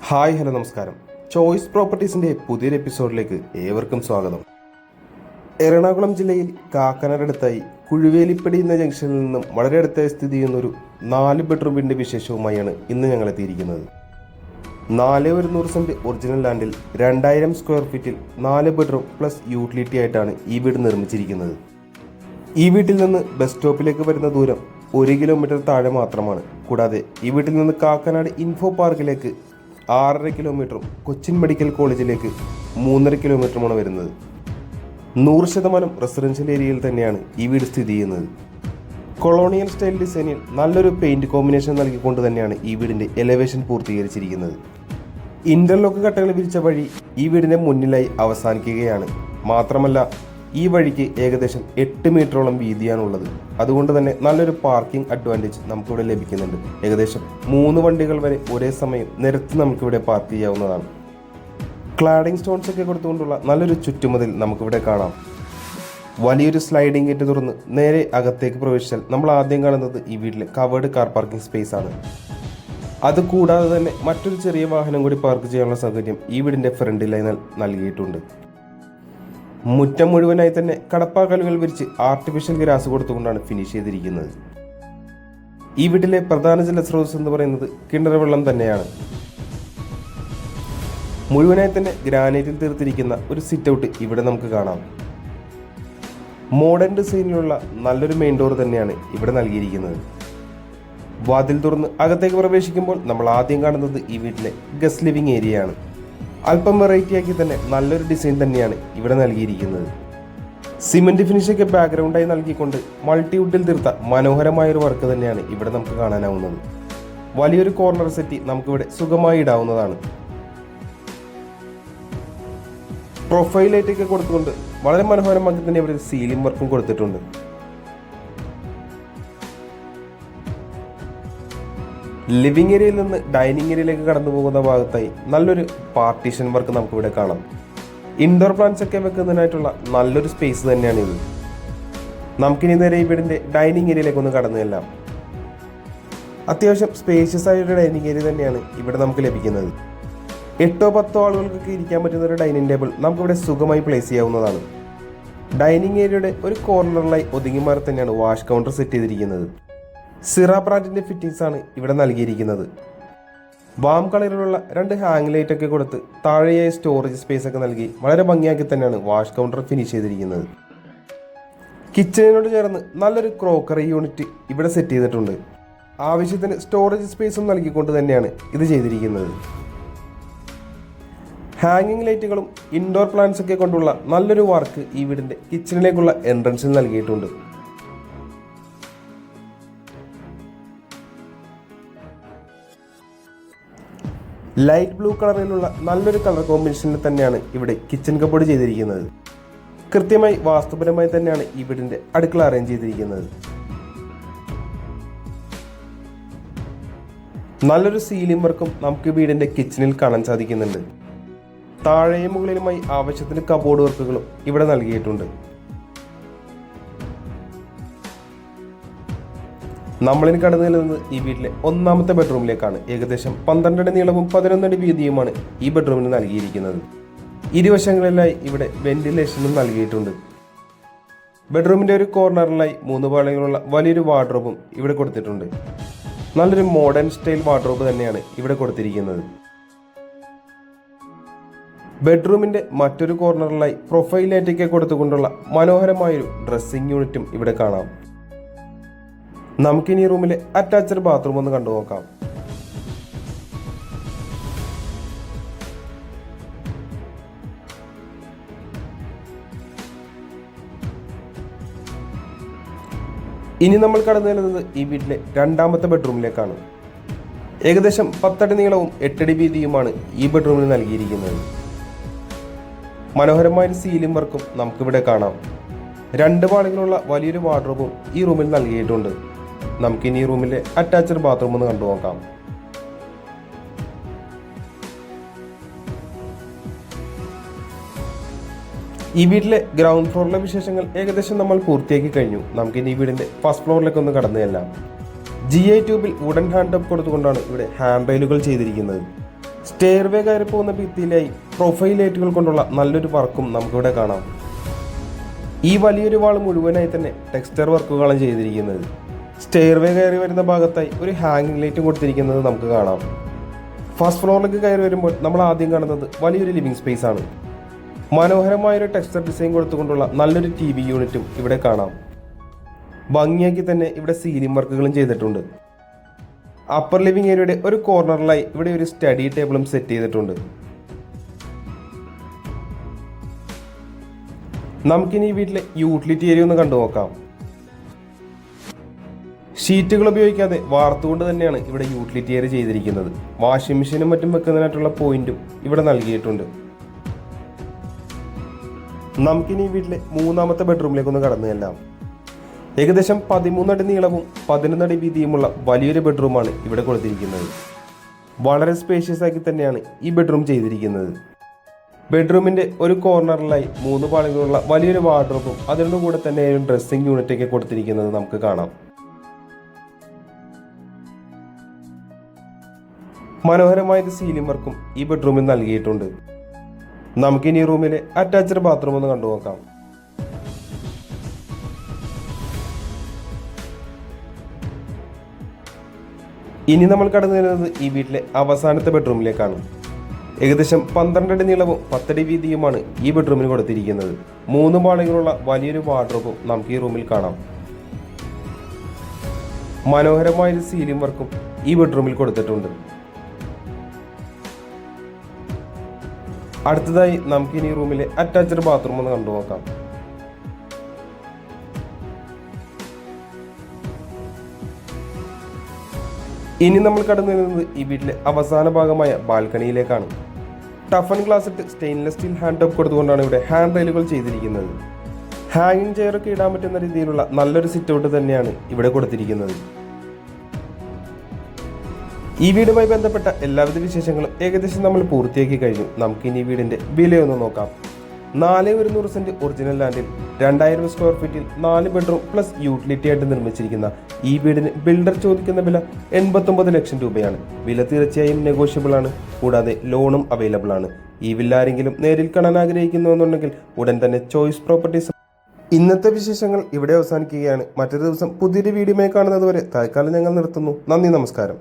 Hello നമസ്കാരം. Choice പ്രോപ്പർട്ടീസിൻ്റെ പുതിയൊരു എപ്പിസോഡിലേക്ക് ഏവർക്കും സ്വാഗതം. എറണാകുളം ജില്ലയിൽ കാക്കനാടടുത്തായി കുഴുവേലിപ്പടി എന്ന ജംഗ്ഷനിൽ നിന്നും വളരെ അടുത്തായി സ്ഥിതി ചെയ്യുന്നൊരു 4 ബെഡ്റൂമിൻ്റെ വിശേഷവുമായാണ് ഇന്ന് ഞങ്ങൾ എത്തിയിരിക്കുന്നത്. 4 സെൻറ്റ് ഒറിജിനൽ ലാൻഡിൽ 2000 സ്ക്വയർ ഫീറ്റിൽ 4 ബെഡ്റൂം പ്ലസ് യൂട്ടിലിറ്റി ആയിട്ടാണ് ഈ വീട് നിർമ്മിച്ചിരിക്കുന്നത്. ഈ വീട്ടിൽ നിന്ന് ബസ് സ്റ്റോപ്പിലേക്ക് വരുന്ന ദൂരം 1 കിലോമീറ്റർ താഴെ മാത്രമാണ്. കൂടാതെ ഈ വീട്ടിൽ നിന്ന് കാക്കനാട് ഇൻഫോ പാർക്കിലേക്ക് 6.5 കിലോമീറ്ററും കൊച്ചിൻ മെഡിക്കൽ കോളേജിലേക്ക് 3.5 കിലോമീറ്ററുമാണ് വരുന്നത്. 100% റെസിഡൻഷ്യൽ ഏരിയയിൽ തന്നെയാണ് ഈ വീട് സ്ഥിതി ചെയ്യുന്നത്. കൊളോണിയൽ സ്റ്റൈൽ ഡിസൈനിൽ നല്ലൊരു പെയിൻറ് കോമ്പിനേഷൻ നൽകിക്കൊണ്ട് തന്നെയാണ് ഈ വീടിൻ്റെ എലവേഷൻ പൂർത്തീകരിച്ചിരിക്കുന്നത്. ഇൻ്റർലോക്ക് കട്ടകൾ വിരിച്ച വഴി ഈ വീടിൻ്റെ മുന്നിലായി അവസാനിക്കുകയാണ്. മാത്രമല്ല ഈ വഴിക്ക് ഏകദേശം 8 മീറ്ററോളം വീതിയാണുള്ളത്. അതുകൊണ്ട് തന്നെ നല്ലൊരു പാർക്കിംഗ് അഡ്വാൻറ്റേജ് നമുക്കിവിടെ ലഭിക്കുന്നുണ്ട്. ഏകദേശം 3 വണ്ടികൾ വരെ ഒരേ സമയം നിരത്തി നമുക്കിവിടെ പാർക്ക് ചെയ്യാവുന്നതാണ്. ക്ലാഡിംഗ് സ്റ്റോൺസ് ഒക്കെ കൊടുത്തുകൊണ്ടുള്ള നല്ലൊരു ചുറ്റുമതിൽ നമുക്കിവിടെ കാണാം. വലിയൊരു സ്ലൈഡിംഗ് ഗേറ്റ് തുറന്ന് നേരെ അകത്തേക്ക് പ്രവേശിച്ചാൽ നമ്മൾ ആദ്യം കാണുന്നത് ഈ വീട്ടിലെ കവേർഡ് കാർ പാർക്കിംഗ് സ്പേസ് ആണ്. അതുകൂടാതെ തന്നെ മറ്റൊരു ചെറിയ വാഹനം കൂടി പാർക്ക് ചെയ്യാനുള്ള സൗകര്യം ഈ വീടിൻ്റെ ഫ്രണ്ടിലായി നൽകിയിട്ടുണ്ട്. മുറ്റം മുഴുവനായി തന്നെ കടപ്പാക്കലുകൾ വിരിച്ച് ആർട്ടിഫിഷ്യൽ ഗ്രാസ് കൊടുത്തുകൊണ്ടാണ് ഫിനിഷ് ചെയ്തിരിക്കുന്നത്. ഈ വീട്ടിലെ പ്രധാന ജലസ്രോതസ് എന്ന് പറയുന്നത് കിണർ വെള്ളം തന്നെയാണ്. മുഴുവനായി തന്നെ ഗ്രാനൈറ്റിൽ തീർത്തിരിക്കുന്ന ഒരു സിറ്റ് ഔട്ട് ഇവിടെ നമുക്ക് കാണാം. മോഡേൺ ഡിസൈനിലുള്ള നല്ലൊരു മെയിൻ ഡോർ തന്നെയാണ് ഇവിടെ നൽകിയിരിക്കുന്നത്. വാതിൽ തുറന്ന് അകത്തേക്ക് പ്രവേശിക്കുമ്പോൾ നമ്മൾ ആദ്യം കാണുന്നത് ഈ വീട്ടിലെ ഗസ്റ്റ് ലിവിംഗ് ഏരിയയാണ്. അല്പം വെറൈറ്റി ആക്കി തന്നെ നല്ലൊരു ഡിസൈൻ തന്നെയാണ് ഇവിടെ നൽകിയിരിക്കുന്നത്. സിമെന്റ് ഫിനിഷൊക്കെ ബാക്ക്ഗ്രൗണ്ടായി നൽകിക്കൊണ്ട് മൾട്ടിവുഡിൽ തീർത്ത മനോഹരമായൊരു വർക്ക് തന്നെയാണ് ഇവിടെ നമുക്ക് കാണാനാവുന്നത്. വലിയൊരു കോർണർ സെറ്റി നമുക്കിവിടെ സുഖമായി ഇടാവുന്നതാണ്. പ്രൊഫൈൽ ലൈറ്റൊക്കെ കൊടുത്തുകൊണ്ട് വളരെ മനോഹരമാക്കി തന്നെ ഇവിടെ സീലിംഗ് വർക്കും കൊടുത്തിട്ടുണ്ട്. ലിവിംഗ് ഏരിയയിൽ നിന്ന് ഡൈനിങ് ഏരിയയിലേക്ക് കടന്നു പോകുന്ന ഭാഗത്തായി നല്ലൊരു പാർട്ടീഷൻ വർക്ക് നമുക്കിവിടെ കാണാം. ഇൻഡോർ പ്ലാന്റ്സ് ഒക്കെ വെക്കുന്നതിനായിട്ടുള്ള നല്ലൊരു സ്പേസ് തന്നെയാണ് ഇത്. നമുക്കിനി നേരെ ഈ വീടിൻ്റെ ഡൈനിങ് ഏരിയയിലേക്ക് ഒന്ന് കടന്നു ചെല്ലാം. അത്യാവശ്യം സ്പേഷ്യസ് ആയ ഒരു ഡൈനിങ് ഏരിയ തന്നെയാണ് ഇവിടെ നമുക്ക് ലഭിക്കുന്നത്. 8-10 ആളുകൾക്കൊക്കെ ഇരിക്കാൻ പറ്റുന്ന ഒരു ഡൈനിങ് ടേബിൾ നമുക്കിവിടെ സുഖമായി പ്ലേസ് ചെയ്യാവുന്നതാണ്. ഡൈനിങ് ഏരിയയുടെ ഒരു കോർണറിലായി ഒതുങ്ങി മാറി തന്നെയാണ് വാഷ് കൗണ്ടർ സെറ്റ് ചെയ്തിരിക്കുന്നത്. സിറ ബ്രാൻഡിൻ്റെ ഫിറ്റിംഗ്സ് ആണ് ഇവിടെ നൽകിയിരിക്കുന്നത്. വാം കളറിലുള്ള 2 ഹാങ് ലൈറ്റ് ഒക്കെ കൊടുത്ത് താഴെയായി സ്റ്റോറേജ് സ്പേസ് ഒക്കെ നൽകി വളരെ ഭംഗിയാക്കി തന്നെയാണ് വാഷ് കൗണ്ടർ ഫിനിഷ് ചെയ്തിരിക്കുന്നത്. കിച്ചണിനോട് ചേർന്ന് നല്ലൊരു ക്രോക്കറി യൂണിറ്റ് ഇവിടെ സെറ്റ് ചെയ്തിട്ടുണ്ട്. ആവശ്യത്തിന് സ്റ്റോറേജ് സ്പേസും നൽകിക്കൊണ്ട് തന്നെയാണ് ഇത് ചെയ്തിരിക്കുന്നത്. ഹാങ്ങിങ് ലൈറ്റുകളും ഇൻഡോർ പ്ലാന്റ്സ് ഒക്കെ കൊണ്ടുള്ള നല്ലൊരു വർക്ക് ഈ വീടിൻ്റെ കിച്ചണിലേക്കുള്ള എൻട്രൻസിൽ നൽകിയിട്ടുണ്ട്. ലൈറ്റ് ബ്ലൂ കളറിലുള്ള നല്ലൊരു കളർ കോമ്പിനേഷനിൽ തന്നെയാണ് ഇവിടെ കിച്ചൺ കബോർഡ് ചെയ്തിരിക്കുന്നത്. കൃത്യമായി വാസ്തുപരമായി തന്നെയാണ് ഈ വീടിൻ്റെ അടുക്കള അറേഞ്ച് ചെയ്തിരിക്കുന്നത്. നല്ലൊരു സീലിംഗ് വർക്കും നമുക്ക് വീടിൻ്റെ കിച്ചണിൽ കാണാൻ സാധിക്കുന്നുണ്ട്. താഴെയും മുകളിലുമായി ആവശ്യത്തിന് കബോർഡ് വർക്കുകളും ഇവിടെ നൽകിയിട്ടുണ്ട്. നമ്മളിന് കടന്നു ചെല്ലുന്നത് ഈ വീട്ടിലെ 1ാമത്തെ ബെഡ്റൂമിലേക്കാണ്. ഏകദേശം 12 അടി നീളവും 11 അടി വീതിയുമാണ് ഈ ബെഡ്റൂമിന് നൽകിയിരിക്കുന്നത്. ഇരുവശങ്ങളിലായി ഇവിടെ വെന്റിലേഷനും നൽകിയിട്ടുണ്ട്. ബെഡ്റൂമിൻ്റെ ഒരു കോർണറിലായി 3 പാളികളുള്ള വലിയൊരു വാർഡ്രോബും ഇവിടെ കൊടുത്തിട്ടുണ്ട്. നല്ലൊരു മോഡേൺ സ്റ്റൈൽ വാർഡ്രോബ് തന്നെയാണ് ഇവിടെ കൊടുത്തിരിക്കുന്നത്. ബെഡ്റൂമിൻ്റെ മറ്റൊരു കോർണറിലായി പ്രൊഫൈൽ ലൈറ്റൊക്കെ കൊടുത്തുകൊണ്ടുള്ള മനോഹരമായൊരു ഡ്രസ്സിംഗ് യൂണിറ്റും ഇവിടെ കാണാം. നമുക്കിനി റൂമിലെ അറ്റാച്ച്ഡ് ബാത്റൂം ഒന്ന് കണ്ടു നോക്കാം. ഇനി നമ്മൾ കടന്നു ചെല്ലുന്നത് ഈ വീട്ടിലെ 2ാമത്തെ ബെഡ്റൂമിലേക്കാണ്. ഏകദേശം 10 അടി നീളവും 8 അടി വീതിയുമാണ് ഈ ബെഡ്റൂമിന് നൽകിയിരിക്കുന്നത്. മനോഹരമായ സീലിംഗ് വർക്കും നമുക്കിവിടെ കാണാം. 2 പാളികളുള്ള വലിയൊരു വാർഡ്രോബും ഈ റൂമിൽ നൽകിയിട്ടുണ്ട്. നമുക്കിനി ഈ റൂമിലെ അറ്റാച്ച്ഡ് ബാത്റൂം ഒന്ന് കണ്ടു നോക്കാം. ഈ വീട്ടിലെ ഗ്രൗണ്ട് ഫ്ലോറിലെ വിശേഷങ്ങൾ ഏകദേശം നമ്മൾ പൂർത്തിയാക്കി കഴിഞ്ഞു. നമുക്കിനി ഈ വീടിൻ്റെ ഫസ്റ്റ് ഫ്ലോറിലേക്ക് ഒന്ന് കടന്നു ചെല്ലാം. GI ട്യൂബിൽ വുഡൻ ഹാൻഡ് ടോപ്പ് കൊടുത്തുകൊണ്ടാണ് ഇവിടെ ഹാൻഡ് റെയിലുകൾ ചെയ്തിരിക്കുന്നത്. സ്റ്റെയർവേ കയറി പോകുന്ന ഭിത്തിയിലായി പ്രൊഫൈൽ ലൈറ്റുകൾ കൊണ്ടുള്ള നല്ലൊരു വർക്കും നമുക്കിവിടെ കാണാം. ഈ വലിയൊരു വാൾ മുഴുവനായി തന്നെ ടെക്സ്ചർ വർക്കുകളാണ് ചെയ്തിരിക്കുന്നത്. സ്റ്റെയർവേ കയറി വരുന്ന ഭാഗത്തായി ഒരു ഹാങ്ങിങ് ലൈറ്റും കൊടുത്തിരിക്കുന്നത് നമുക്ക് കാണാം. ഫസ്റ്റ് ഫ്ലോറിലേക്ക് കയറി വരുമ്പോൾ നമ്മൾ ആദ്യം കാണുന്നത് വലിയൊരു ലിവിംഗ് സ്പേസ് ആണ്. മനോഹരമായൊരു ടെക്സ്ചർ ഡിസൈൻ കൊടുത്തുകൊണ്ടുള്ള നല്ലൊരു TV യൂണിറ്റും ഇവിടെ കാണാം. ഭംഗിയാക്കി തന്നെ ഇവിടെ സീലിംഗ് വർക്കുകളും ചെയ്തിട്ടുണ്ട്. അപ്പർ ലിവിംഗ് ഏരിയയുടെ ഒരു കോർണറിലായി ഇവിടെ ഒരു സ്റ്റഡി ടേബിളും സെറ്റ് ചെയ്തിട്ടുണ്ട്. നമുക്കിനി ഈ വീട്ടിലെ യൂട്ടിലിറ്റി ഏരിയ ഒന്ന് കണ്ടു നോക്കാം. ഷീറ്റുകൾ ഉപയോഗിക്കാതെ വാർത്തുകൊണ്ട് തന്നെയാണ് ഇവിടെ യൂട്ടിലിറ്റി ഏരിയ ചെയ്തിരിക്കുന്നത്. വാഷിംഗ് മെഷീനും മറ്റും വെക്കുന്നതിനായിട്ടുള്ള പോയിന്റും ഇവിടെ നൽകിയിട്ടുണ്ട്. നമുക്കിനി ഈ വീട്ടിലെ മൂന്നാമത്തെ ബെഡ്റൂമിലേക്ക് ഒന്ന് കടന്നു ചെല്ലാം. ഏകദേശം 13 അടി നീളവും 11 അടി വീതിയുമുള്ള വലിയൊരു ബെഡ്റൂമാണ് ഇവിടെ കൊടുത്തിരിക്കുന്നത്. വളരെ സ്പേഷ്യസ് ആക്കി തന്നെയാണ് ഈ ബെഡ്റൂം ചെയ്തിരിക്കുന്നത്. ബെഡ്റൂമിന്റെ ഒരു കോർണറിലായി 3 പാളികളുള്ള വലിയൊരു വാർഡ്രോബും അതിൻ്റെ കൂടെ തന്നെ ഒരു ഡ്രസ്സിംഗ് യൂണിറ്റൊക്കെ കൊടുത്തിരിക്കുന്നത് നമുക്ക് കാണാം. മനോഹരമായ സീലിംഗ് വർക്കും ഈ ബെഡ്റൂമിൽ നൽകിയിട്ടുണ്ട്. നമുക്കിനി ഈ റൂമിലെ അറ്റാച്ച്ഡ് ബാത്റൂം ഒന്ന് കണ്ടു നോക്കാം. ഇനി നമ്മൾ കടന്നു വരുന്നത് ഈ വീട്ടിലെ അവസാനത്തെ ബെഡ്റൂമിലേക്കാണ്. ഏകദേശം 12 അടി നീളവും 10 അടി വീതിയുമാണ് ഈ ബെഡ്റൂമിന് കൊടുത്തിരിക്കുന്നത്. 3 പാളികളുള്ള വലിയൊരു വാർഡ്രോബും നമുക്ക് ഈ റൂമിൽ കാണാം. മനോഹരമായൊരു സീലിംഗ് വർക്കും ഈ ബെഡ്റൂമിൽ കൊടുത്തിട്ടുണ്ട്. അടുത്തതായി നമുക്കിനി ഈ റൂമിലെ അറ്റാച്ച്ഡ് ബാത്റൂം ഒന്ന് കണ്ടു നോക്കാം. ഇനി നമ്മൾ കടന്നു വരുന്നത് ഈ വീട്ടിലെ അവസാന ഭാഗമായ ബാൽക്കണിയിലേക്കാണ്. ടഫൻ ഗ്ലാസ് ഇട്ട് സ്റ്റെയിൻലെസ് സ്റ്റീൽ ഹാൻഡ് ടോപ്പ് കൊടുത്തുകൊണ്ടാണ് ഇവിടെ ഹാൻഡ് റെയിലുകൾ ചെയ്തിരിക്കുന്നത്. ഹാങ്ങിങ് ചെയറൊക്കെ ഇടാൻ പറ്റുന്ന രീതിയിലുള്ള നല്ലൊരു സിറ്റ് ഔട്ട് തന്നെയാണ് ഇവിടെ കൊടുത്തിരിക്കുന്നത്. ഈ വീടുമായി ബന്ധപ്പെട്ട എല്ലാവിധ വിശേഷങ്ങളും ഏകദേശം നമ്മൾ പൂർത്തിയാക്കി കഴിഞ്ഞു. നമുക്കിനി ഈ വീടിന്റെ വിലയൊന്ന് നോക്കാം. 4,100 സെന്റ് ഒറിജിനൽ ലാൻഡിൽ 2000 സ്ക്വയർ ഫീറ്റിൽ 4 ബെഡ്റൂം പ്ലസ് യൂട്ടിലിറ്റി ആയിട്ട് നിർമ്മിച്ചിരിക്കുന്ന ഈ വീടിന് ബിൽഡർ ചോദിക്കുന്ന വില 89 ലക്ഷം രൂപയാണ്. വില തീർച്ചയായും നെഗോഷ്യബിൾ ആണ്. കൂടാതെ ലോണും അവൈലബിൾ ആണ്. ഈ വില്ല ആരെങ്കിലും നേരിൽ കാണാൻ ആഗ്രഹിക്കുന്നുവെന്നുണ്ടെങ്കിൽ ഉടൻ തന്നെ ചോയ്സ് പ്രോപ്പർട്ടീസ്. ഇന്നത്തെ വിശേഷങ്ങൾ ഇവിടെ അവസാനിക്കുകയാണ്. മറ്റൊരു ദിവസം പുതിയൊരു വീഡിയോയുമായി കാണുന്നത് വരെ തൽക്കാലം ഞങ്ങൾ നിർത്തുന്നു. നന്ദി, നമസ്കാരം.